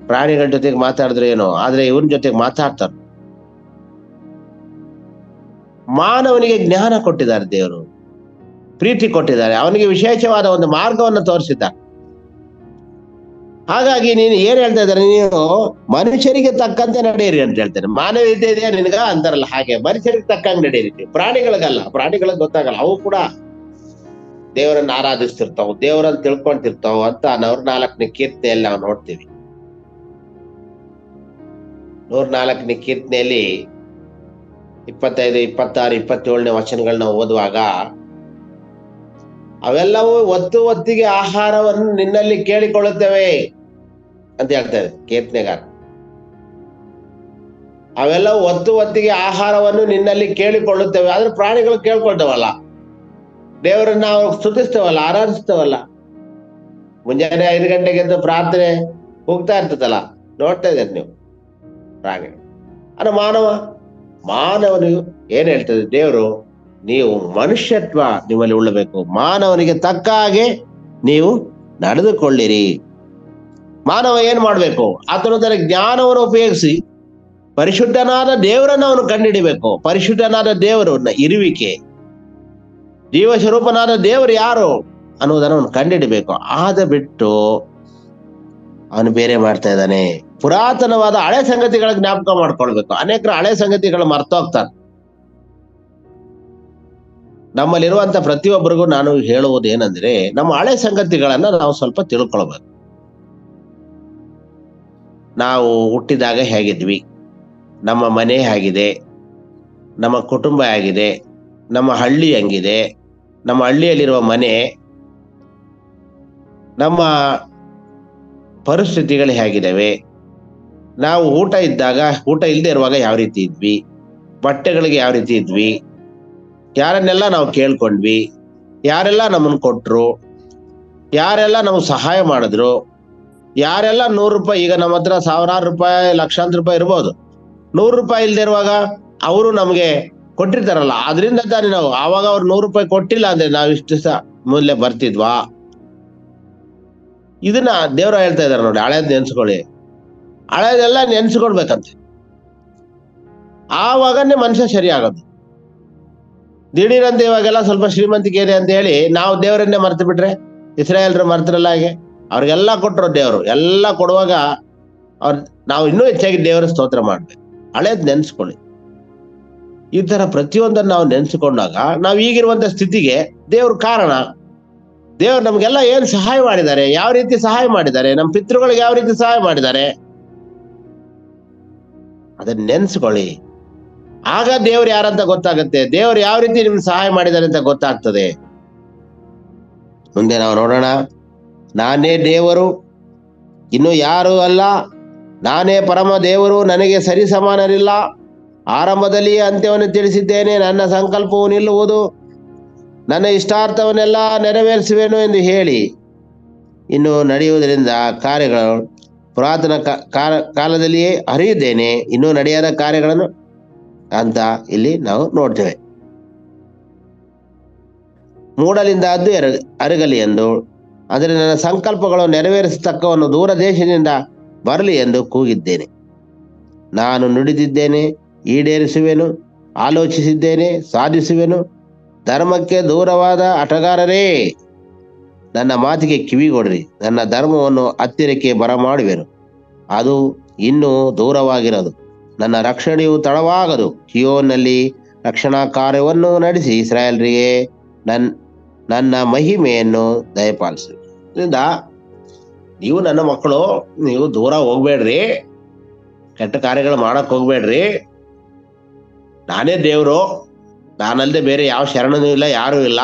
ಪ್ರಾಣಿಗಳ ಜೊತೆಗೆ ಮಾತಾಡಿದ್ರೆ ಏನೋ, ಆದ್ರೆ ಇವನ್ ಜೊತೆಗೆ ಮಾತಾಡ್ತಾರ. ಮಾನವನಿಗೆ ಜ್ಞಾನ ಕೊಟ್ಟಿದ್ದಾರೆ ದೇವರು, ಪ್ರೀತಿ ಕೊಟ್ಟಿದ್ದಾರೆ, ಅವನಿಗೆ ವಿಶೇಷವಾದ ಒಂದು ಮಾರ್ಗವನ್ನು ತೋರಿಸಿದ್ದಾರೆ. ಹಾಗಾಗಿ ನೀನು ಏನ್ ಹೇಳ್ತಾ ಇದ್ದಾರೆ, ನೀನು ಮನುಷ್ಯರಿಗೆ ತಕ್ಕಂತೆ ನಡೆಯಿರಿ ಅಂತ ಹೇಳ್ತೇನೆ. ಮಾನವೀಯತೆ ಇದೆಯಾ ನಿನಗ ಅಂತಾರಲ್ಲ, ಹಾಗೆ ಮನುಷ್ಯರಿಗೆ ತಕ್ಕಂಗೆ ನಡೆಯಿರಿ. ಪ್ರಾಣಿಗಳಿಗಲ್ಲ, ಪ್ರಾಣಿಗಳಿಗೆ ಗೊತ್ತಾಗಲ್ಲ. ಅವು ಕೂಡ ದೇವರನ್ನ ಆರಾಧಿಸ್ತಿರ್ತಾವ, ದೇವರನ್ನ ತಿಳ್ಕೊಂತಿರ್ತಾವ ಅಂತ 104ನೇ ಕೀರ್ತನೆಯಲ್ಲಿ ನಾವು ನೋಡ್ತೀವಿ. 104ನೇ ಕೀರ್ತನೆಯಲ್ಲಿ 25, 26, 27ನೇ ವಚನಗಳನ್ನ ಓದುವಾಗ, ಅವೆಲ್ಲವೂ ಹೊತ್ತಿಗೆ ಆಹಾರವನ್ನು ನಿನ್ನಲ್ಲಿ ಕೇಳಿಕೊಳ್ಳುತ್ತವೆ ಅಂತ ಹೇಳ್ತಾರೆ ಕೀರ್ತನೆಗಾರ. ಅವೆಲ್ಲವೂ ಹೊತ್ತಿಗೆ ಆಹಾರವನ್ನು ನಿನ್ನಲ್ಲಿ ಕೇಳಿಕೊಳ್ಳುತ್ತವೆ. ಆದ್ರೆ ಪ್ರಾಣಿಗಳು ಕೇಳ್ಕೊಳ್ತಾವಲ್ಲ, ದೇವರನ್ನ ನಾವು ಸ್ತುತಿಸ್ತೇವಲ್ಲ, ಆರಾಧಿಸ್ತೇವಲ್ಲ. ಮುಂಜಾನೆ 5 ಗಂಟೆಗೆ ಎದ್ದು ಪ್ರಾರ್ಥನೆ ಹೋಗ್ತಾ ಇರ್ತದಲ್ಲ, ನೋಡ್ತಾ ಇದ್ದೀರಿ ನೀವು ಪ್ರಾಣಿ. ಅಲ್ಲ ಮಾನವನಿಗೆ ಏನ್ ಹೇಳ್ತದೆ ದೇವರು, ನೀವು ಮನುಷ್ಯತ್ವ ನಿಮ್ಮಲ್ಲಿ ಉಳ್ಳಬೇಕು, ಮಾನವನಿಗೆ ತಕ್ಕ ಹಾಗೆ ನೀವು ನಡೆದುಕೊಳ್ಳಿರಿ. ಮಾನವ ಏನ್ ಮಾಡ್ಬೇಕು, ಆತನ ಜ್ಞಾನವನ್ನು ಉಪಯೋಗಿಸಿ ಪರಿಶುದ್ಧನಾದ ದೇವರನ್ನ ಅವನು ಕಂಡುಹಿಡಿಬೇಕು. ಪರಿಶುದ್ಧನಾದ ದೇವರನ್ನ ಇರುವಿಕೆ, ಜೀವ ಸ್ವರೂಪನಾದ ದೇವರು ಯಾರು ಅನ್ನೋದನ್ನ ಅವನು ಕಂಡುಹಿಡಿಬೇಕು. ಆದ ಬಿಟ್ಟು ಅವನು ಬೇರೆ ಮಾಡ್ತಾ ಇದ್ದಾನೆ. ಪುರಾತನವಾದ ಹಳೆ ಸಂಗತಿಗಳ ಜ್ಞಾಪಕ ಮಾಡ್ಕೊಳ್ಬೇಕು. ಅನೇಕರು ಹಳೆ ಸಂಗತಿಗಳು ಮರ್ತೋಗ್ತಾರೆ. ನಮ್ಮಲ್ಲಿರುವಂತ ಪ್ರತಿಯೊಬ್ಬರಿಗೂ ನಾನು ಹೇಳುವುದು ಏನಂದ್ರೆ, ನಮ್ಮ ಹಳೆ ಸಂಗತಿಗಳನ್ನ ನಾವು ಸ್ವಲ್ಪ ತಿಳ್ಕೊಳ್ಬೇಕು. ನಾವು ಹುಟ್ಟಿದಾಗ ಹೇಗಿದ್ವಿ, ನಮ್ಮ ಮನೆ ಹೇಗಿದೆ, ನಮ್ಮ ಕುಟುಂಬ ಹೇಗಿದೆ, ನಮ್ಮ ಹಳ್ಳಿ ಹೆಂಗಿದೆ, ನಮ್ಮ ಹಳ್ಳಿಯಲ್ಲಿರುವ ಮನೆ, ನಮ್ಮ ಪರಿಸ್ಥಿತಿಗಳು ಹೇಗಿದ್ದಾವೆ, ನಾವು ಊಟ ಇಲ್ಲದೆ ಇರುವಾಗ ಯಾವ ರೀತಿ ಇದ್ವಿ, ಬಟ್ಟೆಗಳಿಗೆ ಯಾವ ರೀತಿ ಇದ್ವಿ, ಯಾರನ್ನೆಲ್ಲ ನಾವು ಕೇಳ್ಕೊಂಡ್ವಿ, ಯಾರೆಲ್ಲ ನಮ್ಮನ್ನು ಕೊಟ್ರು, ಯಾರೆಲ್ಲ ನಮ್ಗೆ ಸಹಾಯ ಮಾಡಿದ್ರು, ಯಾರೆಲ್ಲ 100 ರೂಪಾಯಿ, ಈಗ ನಮ್ಮ ಹತ್ರ ಸಾವಿರಾರು ರೂಪಾಯಿ, ಲಕ್ಷಾಂತರ ರೂಪಾಯಿ ಇರ್ಬೋದು, 100 ರೂಪಾಯಿ ಇಲ್ದೇ ಇರುವಾಗ ಅವರು ನಮ್ಗೆ ಕೊಟ್ಟಿರ್ತಾರಲ್ಲ, ಅದರಿಂದ ತಾನೇ ನಾವು, ಆವಾಗ ಅವ್ರು 100 ರೂಪಾಯಿ ಕೊಟ್ಟಿಲ್ಲ ಅಂದ್ರೆ ನಾವು ಇಷ್ಟು ದಿವಸ ಮೂಲ್ಯ ಬರ್ತಿದ್ವಾ? ಇದನ್ನ ದೇವ್ರ ಹೇಳ್ತಾ ಇದಾರೆ ನೋಡಿ, ಹಳೇದ್ ನೆನ್ಸ್ಕೊಳ್ಳಿ. ಹಳೇದೆಲ್ಲ ನೆನ್ಸ್ಕೊಳ್ಬೇಕಂತೆ, ಆವಾಗನೇ ಮನುಷ್ಯ ಸರಿ ಆಗೋದು. ದಿಢೀರಂತ ಇವಾಗೆಲ್ಲ ಸ್ವಲ್ಪ ಶ್ರೀಮಂತಿಕೆ ಇದೆ ಅಂತ ಹೇಳಿ ನಾವು ದೇವರನ್ನೇ ಮರ್ತು ಬಿಟ್ರೆ, ಇಸ್ರಾಯೇಲ್ರು ಮರ್ತಿರಲ್ಲ ಹಾಗೆ, ಅವ್ರಿಗೆಲ್ಲ ಕೊಟ್ಟರು ದೇವರು. ಎಲ್ಲ ಕೊಡುವಾಗ ನಾವು ಇನ್ನೂ ಹೆಚ್ಚಾಗಿ ದೇವರ ಸ್ತೋತ್ರ ಮಾಡ್ಬೇಕು. ಹಳೇದ್ ನೆನ್ಸ್ಕೊಳ್ಳಿ. ಈ ತರ ಪ್ರತಿಯೊಂದನ್ನು ನಾವು ನೆನ್ಸ್ಕೊಂಡಾಗ ನಾವು ಈಗಿರುವಂತ ಸ್ಥಿತಿಗೆ ದೇವ್ರ ಕಾರಣ. ದೇವ್ರು ನಮ್ಗೆಲ್ಲ ಏನ್ ಸಹಾಯ ಮಾಡಿದ್ದಾರೆ, ಯಾವ ರೀತಿ ಸಹಾಯ ಮಾಡಿದ್ದಾರೆ, ನಮ್ಮ ಪಿತೃಗಳಿಗೆ ಯಾವ ರೀತಿ ಸಹಾಯ ಮಾಡಿದ್ದಾರೆ, ಅದನ್ನ ನೆನ್ಸ್ಕೊಳ್ಳಿ. ಆಗ ದೇವ್ರು ಯಾರಂತ ಗೊತ್ತಾಗುತ್ತೆ, ದೇವ್ರು ಯಾವ ರೀತಿ ನಿಮ್ಗೆ ಸಹಾಯ ಮಾಡಿದ್ದಾರೆ ಅಂತ ಗೊತ್ತಾಗ್ತದೆ. ಮುಂದೆ ನಾವು ನೋಡೋಣ. ನಾನೇ ದೇವರು, ಇನ್ನು ಯಾರು ಅಲ್ಲ, ನಾನೇ ಪರಮ ದೇವರು, ನನಗೆ ಸರಿ ಸಮಾನರಿಲ್ಲ. ಆರಂಭದಲ್ಲಿಯೇ ಅಂತ್ಯವನ್ನು ತಿಳಿಸಿದ್ದೇನೆ, ನನ್ನ ಸಂಕಲ್ಪವು ನಿಲ್ಲುವುದು, ನನ್ನ ಇಷ್ಟಾರ್ಥವನ್ನೆಲ್ಲ ನೆರವೇರಿಸುವೆನು ಎಂದು ಹೇಳಿ ಇನ್ನು ನಡೆಯುವುದರಿಂದ ಕಾರ್ಯಗಳು ಪುರಾತನ ಕಾಲದಲ್ಲಿಯೇ ಅರಿಯುತ್ತೇನೆ, ಇನ್ನೂ ನಡೆಯದ ಕಾರ್ಯಗಳನ್ನು ಅಂತ ಇಲ್ಲಿ ನಾವು ನೋಡ್ತೇವೆ. ಮೂಡಲಿಂದ ಅದು ಅರಗಲಿ ಎಂದು, ಅಂದರೆ ನನ್ನ ಸಂಕಲ್ಪಗಳು ನೆರವೇರಿಸತಕ್ಕವನ್ನು ದೂರ ದೇಶದಿಂದ ಬರಲಿ ಎಂದು ಕೂಗಿದ್ದೇನೆ. ನಾನು ನುಡಿದಿದ್ದೇನೆ, ಈಡೇರಿಸುವೆನು, ಆಲೋಚಿಸಿದ್ದೇನೆ, ಸಾಧಿಸುವೆನು. ಧರ್ಮಕ್ಕೆ ದೂರವಾದ ಆಟಗಾರರೇ, ನನ್ನ ಮಾತಿಗೆ ಕಿವಿಗೊಡ್ರಿ. ನನ್ನ ಧರ್ಮವನ್ನು ಹತ್ತಿರಕ್ಕೆ ಬರಮಾಡುವೆನು, ಅದು ಇನ್ನೂ ದೂರವಾಗಿರದು. ನನ್ನ ರಕ್ಷಣೆಯು ತಡವಾಗದು. ಸಿಯೋನಲ್ಲಿ ರಕ್ಷಣಾ ಕಾರ್ಯವನ್ನು ನಡೆಸಿ ಇಸ್ರಾಯೇಲರಿಗೆ ನನ್ನ ಮಹಿಮೆಯನ್ನು ದಯಪಾಲಿಸು. ಇದರಿಂದ ನೀವು ನನ್ನ ಮಕ್ಕಳು, ನೀವು ದೂರ ಹೋಗ್ಬೇಡ್ರಿ, ಕೆಟ್ಟ ಕಾರ್ಯಗಳು ಮಾಡಕ್ ಹೋಗ್ಬೇಡ್ರಿ. ನಾನೇ ದೇವರು, ನಾನಲ್ಲದೆ ಬೇರೆ ಯಾವ ಶರಣನೂ ಇಲ್ಲ, ಯಾರೂ ಇಲ್ಲ.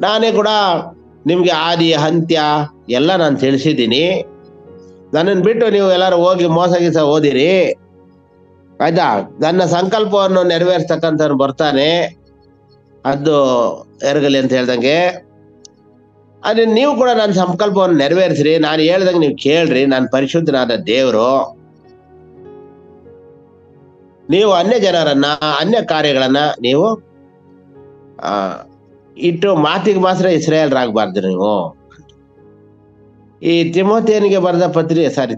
ನಾನೇ ಕೂಡ ನಿಮ್ಗೆ ಆದಿ ಅಂತ್ಯ ಎಲ್ಲ ನಾನು ತಿಳಿಸಿದ್ದೀನಿ. ನನ್ನನ್ನು ಬಿಟ್ಟು ನೀವು ಎಲ್ಲರೂ ಹೋಗಿ ಮೋಸ ಗೀಸ ಓದಿರಿ, ಆಯ್ತಾ? ನನ್ನ ಸಂಕಲ್ಪವನ್ನು ನೆರವೇರಿಸ್ತಕ್ಕಂಥವ್ನು ಬರ್ತಾನೆ, ಅದು ಎರಗಲಿ ಅಂತ ಹೇಳ್ದಂಗೆ. ಅದೇ ನೀವು ಕೂಡ ನನ್ನ ಸಂಕಲ್ಪವನ್ನು ನೆರವೇರಿಸ್ರಿ, ನಾನು ಹೇಳ್ದಂಗೆ ನೀವು ಕೇಳ್ರಿ. ನಾನು ಪರಿಶುದ್ಧನಾದ ದೇವರು. ನೀವು ಅನ್ಯ ಜನರನ್ನ, ಅನ್ಯ ಕಾರ್ಯಗಳನ್ನ ನೀವು ಇಟ್ಟು ಮಾತಿಗೆ ಮಾತ್ರ ಇಸ್ರಾಯೇಲರಾಗಬಾರ್ದು ನೀವು. ಈ ತಿಮೋಥೆಯನಿಗೆ ಬರೆದ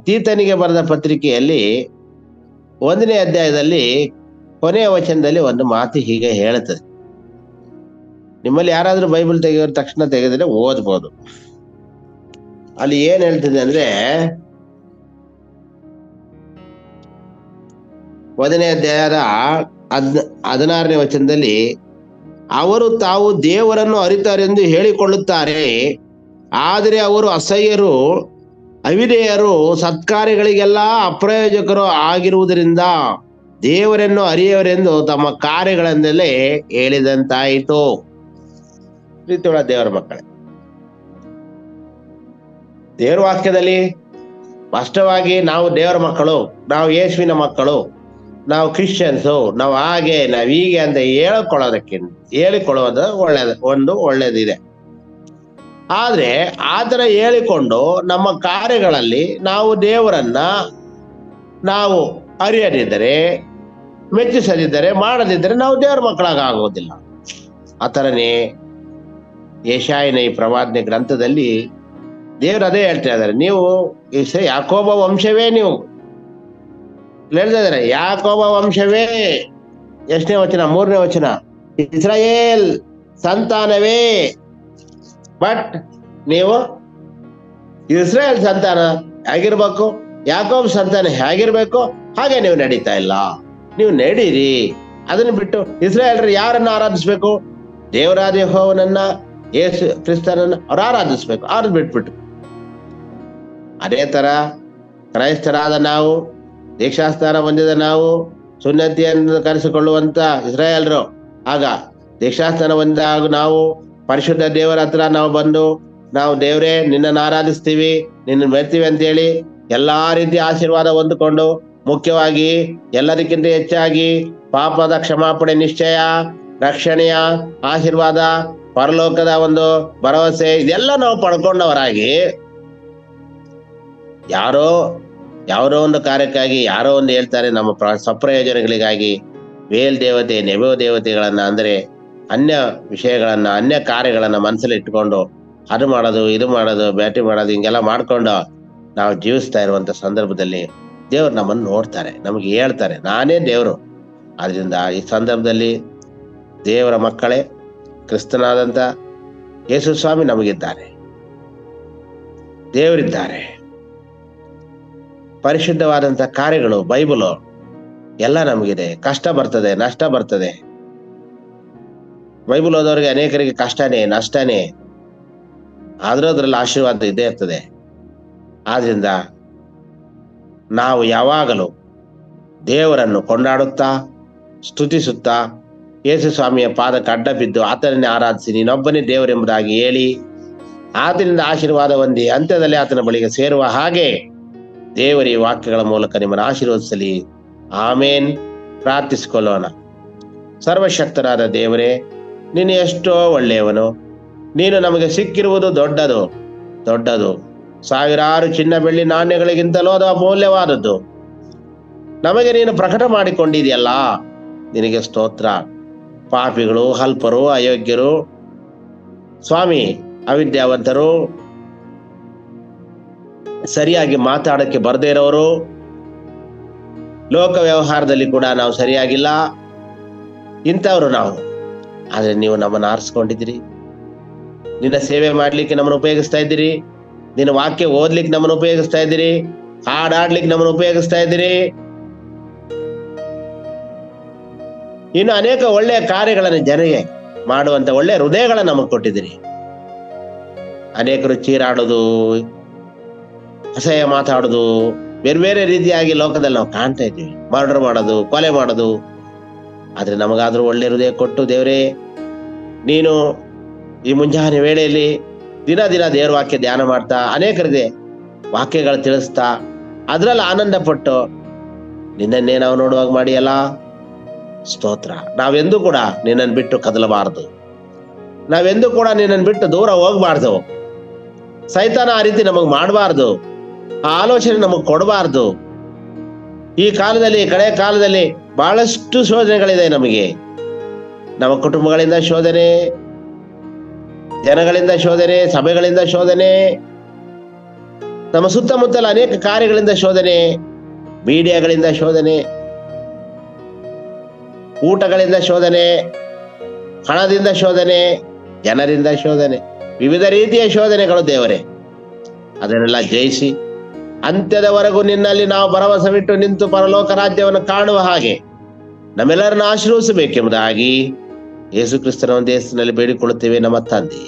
ತೀತನಿಗೆ ಬರೆದ ಪತ್ರಿಕೆಯಲ್ಲಿ 1ನೇ ಅಧ್ಯಾಯದಲ್ಲಿ ಕೊನೆಯ ವಚನದಲ್ಲಿ ಒಂದು ಮಾತು ಹೀಗೆ ಹೇಳುತ್ತದೆ. ನಿಮ್ಮಲ್ಲಿ ಯಾರಾದ್ರೂ ಬೈಬಲ್ ತೆಗೆಯೋರು ತಕ್ಷಣ ತೆಗೆದ್ರೆ ಓದ್ಬೋದು. ಅಲ್ಲಿ ಏನ್ ಹೇಳ್ತದೆ ಅಂದ್ರೆ, 1ನೇ ಅಧ್ಯಾಯದ 16ನೇ ವಚನದಲ್ಲಿ, ಅವರು ತಾವು ದೇವರನ್ನು ಅರಿತಾರೆಂದು ಹೇಳಿಕೊಳ್ಳುತ್ತಾರೆ, ಆದರೆ ಅವರು ಅಸಹ್ಯರು, ಅವಿಧೇಯರು, ಸತ್ಕಾರ್ಯಗಳಿಗೆಲ್ಲ ಅಪ್ರಯೋಜಕರು ಆಗಿರುವುದರಿಂದ ದೇವರನ್ನು ಅರಿಯವರೆಂದು ತಮ್ಮ ಕಾರ್ಯಗಳನ್ನೆಲ್ಲೇ ಹೇಳಿದಂತಾಯಿತು. ಪ್ರೀತಿಯುಳ್ಳ ದೇವರ ಮಕ್ಕಳೇ, ದೇವರ ವಾಕ್ಯದಲ್ಲಿ ಸ್ಪಷ್ಟವಾಗಿ ನಾವು ದೇವರ ಮಕ್ಕಳು, ನಾವು ಯೇಸುವಿನ ಮಕ್ಕಳು, ನಾವು ಕ್ರಿಶ್ಚಿಯನ್ಸು, ನಾವು ಹಾಗೆ ನಾವು ಹೀಗೆ ಅಂತ ಹೇಳಿಕೊಳ್ಳೋದು ಒಳ್ಳೇದಿದೆ. ಆದ್ರೆ ಆತರ ಹೇಳಿಕೊಂಡು ನಮ್ಮ ಕಾರ್ಯಗಳಲ್ಲಿ ನಾವು ದೇವರನ್ನ ನಾವು ಅರಿಯದಿದ್ದರೆ, ಮೆಚ್ಚಿಸದಿದ್ದರೆ, ಮಾಡದಿದ್ದರೆ ನಾವು ದೇವರ ಮಕ್ಕಳಾಗ ಆಗೋದಿಲ್ಲ. ಆ ಥರನೇ ಯೆಶಾಯನ ಈ ಪ್ರವಾದನೆ ಗ್ರಂಥದಲ್ಲಿ ದೇವರು ಅದೇ ಹೇಳ್ತಾ ಇದ್ದಾರೆ. ನೀವು ಯಾಕೋಬ ವಂಶವೇ, ನೀವು ಹೇಳ್ತಾ ಇದ್ದಾರೆ ಯಾಕೋಬ ವಂಶವೇ. ಎಷ್ಟನೇ ವಚನ? 3ನೇ ವಚನ. ಇಸ್ರಾಯೇಲ್ ಸಂತಾನವೇ. ಬಟ್ ನೀವು ಇಸ್ರಾಯೇಲ್ ಸಂತಾನ ಹೇಗಿರ್ಬೇಕು, ಯಾಕೋಬ್ ಸಂತಾನ ಹೇಗಿರ್ಬೇಕು ಹಾಗೆ ನೀವು ನಡೀತಾ ಇಲ್ಲ. ನೀವು ನಡೀರಿ. ಅದನ್ನ ಬಿಟ್ಟು ಇಸ್ರಾಯೇಲ್ರು ಯಾರನ್ನ ಆರಾಧಿಸ್ಬೇಕು? ದೇವರಾದ ಯೆಹೋವನನ್ನ, ಯೇಸು ಕ್ರಿಸ್ತನನ್ನ ಅವ್ರು ಆರಾಧಿಸ್ಬೇಕು. ಅವ್ರನ್ನ ಬಿಟ್ಬಿಟ್ಟು ಅದೇ ತರ ಕ್ರೈಸ್ತರಾದ ನಾವು, ದೀಕ್ಷಾಸ್ನಾನ ಹೊಂದಿದ ನಾವು, ಸುನ್ನತಿಯನ್ನು ಕರೆಸಿಕೊಳ್ಳುವಂತ ಇಸ್ರಾಯೇಲ್ರು, ಆಗ ದೀಕ್ಷಾಸ್ನಾನ ಹೊಂದಿದಾಗ ನಾವು ಪರಿಶುದ್ಧ ದೇವರ ಹತ್ರ ನಾವು ಬಂದು, ನಾವು ದೇವರೇ ನಿನ್ನನ್ನು ಆರಾಧಿಸ್ತೀವಿ, ನಿನ್ನ ಮೆಚ್ತೀವಿ ಅಂತೇಳಿ ಎಲ್ಲಾ ರೀತಿ ಆಶೀರ್ವಾದ ಹೊಂದಿಕೊಂಡು, ಮುಖ್ಯವಾಗಿ ಎಲ್ಲದಕ್ಕಿಂತ ಹೆಚ್ಚಾಗಿ ಪಾಪದ ಕ್ಷಮಾಪಣೆ ನಿಶ್ಚಯ, ರಕ್ಷಣೆಯ ಆಶೀರ್ವಾದ, ಪರಲೋಕದ ಒಂದು ಭರವಸೆ, ಇದೆಲ್ಲ ನಾವು ಪಡ್ಕೊಂಡವರಾಗಿ ಯಾರೋ ಒಂದು ಕಾರ್ಯಕ್ಕಾಗಿ ಯಾರೋ ಒಂದು ಹೇಳ್ತಾರೆ ನಮ್ಮ ಸ್ವಪ್ರಯೋಜನಗಳಿಗಾಗಿ ಬೇಲ್ ದೇವತೆ, ನೆಬೋ ದೇವತೆಗಳನ್ನ, ಅಂದ್ರೆ ಅನ್ಯ ವಿಷಯಗಳನ್ನ, ಅನ್ಯ ಕಾರ್ಯಗಳನ್ನ ಮನಸ್ಸಲ್ಲಿ ಇಟ್ಕೊಂಡು ಅದು ಮಾಡೋದು, ಇದು ಮಾಡೋದು, ಬ್ಯಾಟಿ ಮಾಡೋದು, ಹಿಂಗೆಲ್ಲ ಮಾಡ್ಕೊಂಡು ನಾವು ಜೀವಿಸ್ತಾ ಇರುವಂತ ಸಂದರ್ಭದಲ್ಲಿ ದೇವ್ರು ನಮ್ಮನ್ನು ನೋಡ್ತಾರೆ, ನಮಗೆ ಹೇಳ್ತಾರೆ ನಾನೇ ದೇವರು. ಆದ್ರಿಂದ ಈ ಸಂದರ್ಭದಲ್ಲಿ ದೇವರ ಮಕ್ಕಳೇ, ಕ್ರಿಸ್ತನಾದಂತ ಯೇಸು ಸ್ವಾಮಿ ನಮಗಿದ್ದಾರೆ, ದೇವರಿದ್ದಾರೆ. ಪರಿಶುದ್ಧವಾದಂತ ಕಾರ್ಯಗಳು, ಬೈಬಲು ಎಲ್ಲ ನಮಗಿದೆ. ಕಷ್ಟ ಬರ್ತದೆ, ನಷ್ಟ ಬರ್ತದೆ. ಬೈಬಲ್ ಓದೋರಿಗೆ ಅನೇಕರಿಗೆ ಕಷ್ಟನೇ, ನಷ್ಟನೇ, ಆದ್ರೂ ಅದ್ರಲ್ಲಿ ಆಶೀರ್ವಾದ ಇದ್ದೇ ಇರ್ತದೆ. ಆದ್ರಿಂದ ನಾವು ಯಾವಾಗಲೂ ದೇವರನ್ನು ಕೊಂಡಾಡುತ್ತಾ, ಸ್ತುತಿಸುತ್ತಾ, ಯೇಸು ಸ್ವಾಮಿಯ ಪಾದಕ್ಕೆ ಅಡ್ಡ ಬಿದ್ದು ಆತನನ್ನೇ ಆರಾಧಿಸಿ, ನೀನೊಬ್ಬನೇ ದೇವರೆಂಬುದಾಗಿ ಹೇಳಿ, ಆತನಿಂದ ಆಶೀರ್ವಾದ ಹೊಂದಿ ಅಂತ್ಯದಲ್ಲಿ ಆತನ ಬಳಿಗೆ ಸೇರುವ ಹಾಗೆ ದೇವರ ಈ ವಾಕ್ಯಗಳ ಮೂಲಕ ನಿಮ್ಮನ್ನು ಆಶೀರ್ವದಿಸಲಿ. ಆಮೇನ್. ಪ್ರಾರ್ಥಿಸಿಕೊಳ್ಳೋಣ. ಸರ್ವಶಕ್ತರಾದ ದೇವರೇ, ನೀನು ಎಷ್ಟೋ ಒಳ್ಳೆಯವನು. ನೀನು ನಮಗೆ ಸಿಕ್ಕಿರುವುದು ದೊಡ್ಡದು, ಸಾವಿರಾರು ಚಿನ್ನ ಬೆಳ್ಳಿ ನಾಣ್ಯಗಳಿಗಿಂತಲೂ ಅದು ಅಮೂಲ್ಯವಾದದ್ದು. ನಮಗೆ ನೀನು ಪ್ರಕಟ ಮಾಡಿಕೊಂಡಿದೆಯಲ್ಲ, ನಿನಗೆ ಸ್ತೋತ್ರ. ಪಾಪಿಗಳು, ಅಲ್ಪರು, ಅಯೋಗ್ಯರು, ಸ್ವಾಮಿ, ಅವಿದ್ಯಾವಂತರು, ಸರಿಯಾಗಿ ಮಾತಾಡಕ್ಕೆ ಬರದೇ ಇರೋರು, ಲೋಕ ವ್ಯವಹಾರದಲ್ಲಿ ಕೂಡ ನಾವು ಸರಿಯಾಗಿಲ್ಲ, ಇಂಥವ್ರು ನಾವು. ಆದ್ರೆ ನೀವು ನಮ್ಮನ್ನು ಆರಿಸ್ಕೊಂಡಿದ್ದೀರಿ, ನಿನ್ನ ಸೇವೆ ಮಾಡ್ಲಿಕ್ಕೆ ನಮ್ಮನ್ನು ಉಪಯೋಗಿಸ್ತಾ ಇದ್ದೀರಿ, ನಿನ್ನ ವಾಕ್ಯ ಓದ್ಲಿಕ್ಕೆ ನಮ್ಮನ್ನು ಉಪಯೋಗಿಸ್ತಾ ಇದ್ದೀರಿ, ಹಾಡಾಡ್ಲಿಕ್ಕೆ ನಮ್ಮನ್ನು ಉಪಯೋಗಿಸ್ತಾ ಇದ್ದೀರಿ, ಇನ್ನು ಅನೇಕ ಒಳ್ಳೆಯ ಕಾರ್ಯಗಳನ್ನು ಜನರಿಗೆ ಮಾಡುವಂತ ಒಳ್ಳೆ ಹೃದಯಗಳನ್ನ ನಮಗೆ ಕೊಟ್ಟಿದ್ದೀರಿ. ಅನೇಕರು ಚೀರಾಡೋದು, ಅಸಹ್ಯ ಮಾತಾಡೋದು, ಬೇರೆ ಬೇರೆ ರೀತಿಯಾಗಿ ಲೋಕದಲ್ಲಿ ನಾವು ಕಾಣ್ತಾ ಇದ್ದೀವಿ. ಮರ್ಡರ್ ಮಾಡೋದು, ಕೊಲೆ ಮಾಡೋದು. ಆದ್ರೆ ನಮಗಾದ್ರೂ ಒಳ್ಳೆ ಹೃದಯ ಕೊಟ್ಟು, ದೇವರೇ ನೀನು ಈ ಮುಂಜಾನೆ ವೇಳೆಯಲ್ಲಿ ದಿನ ದಿನ ದೇವರ ವಾಕ್ಯ ಧ್ಯಾನ ಮಾಡ್ತಾ, ಅನೇಕರಿಗೆ ವಾಕ್ಯಗಳು ತಿಳಿಸ್ತಾ, ಅದ್ರಲ್ಲಿ ಆನಂದ ಪಟ್ಟು ನಿನ್ನನ್ನೇ ನಾವು ನೋಡುವಾಗ ಮಾಡಿಯಲ್ಲ, ಸ್ತೋತ್ರ. ನಾವೆಂದೂ ಕೂಡ ನಿನ್ನನ್ನು ಬಿಟ್ಟು ಕದಲಬಾರದು, ನಾವೆಂದೂ ಕೂಡ ನಿನ್ನನ್ನು ಬಿಟ್ಟು ದೂರ ಹೋಗ್ಬಾರ್ದು. ಸೈತಾನ ಆ ರೀತಿ ನಮಗ್ ಮಾಡಬಾರ್ದು, ಆ ಆಲೋಚನೆ ನಮಗ್ ಕೊಡಬಾರ್ದು. ಈ ಕಾಲದಲ್ಲಿ, ಕಡೆ ಕಾಲದಲ್ಲಿ ಬಹಳಷ್ಟು ಶೋಧನೆಗಳಿದೆ ನಮಗೆ. ನಮ್ಮ ಕುಟುಂಬಗಳಿಂದ ಶೋಧನೆ, ಜನಗಳಿಂದ ಶೋಧನೆ, ಸಭೆಗಳಿಂದ ಶೋಧನೆ, ನಮ್ಮ ಸುತ್ತಮುತ್ತಲ ಅನೇಕ ಕಾರ್ಯಗಳಿಂದ ಶೋಧನೆ, ಮೀಡಿಯಾಗಳಿಂದ ಶೋಧನೆ, ಊಟಗಳಿಂದ ಶೋಧನೆ, ಹಣದಿಂದ ಶೋಧನೆ, ಜನರಿಂದ ಶೋಧನೆ, ವಿವಿಧ ರೀತಿಯ ಶೋಧನೆಗಳು ದೇವರೇ. ಅದನ್ನೆಲ್ಲ ಜಯಿಸಿ ಅಂತ್ಯದವರೆಗೂ ನಿನ್ನಲ್ಲಿ ನಾವು ಭರವಸವಿಟ್ಟು ನಿಂತು ಪರಲೋಕ ರಾಜ್ಯವನ್ನು ಕಾಣುವ ಹಾಗೆ ನಮ್ಮೆಲ್ಲರನ್ನು ಆಶೀರ್ವದಿಸಬೇಕೆಂಬುದಾಗಿ ಯೇಸು ಕ್ರಿಸ್ತನ ಹೆಸರಿನಲ್ಲಿ ಬೇಡಿಕೊಳ್ಳುತ್ತೇವೆ ನಮ್ಮ ತಂದೆ.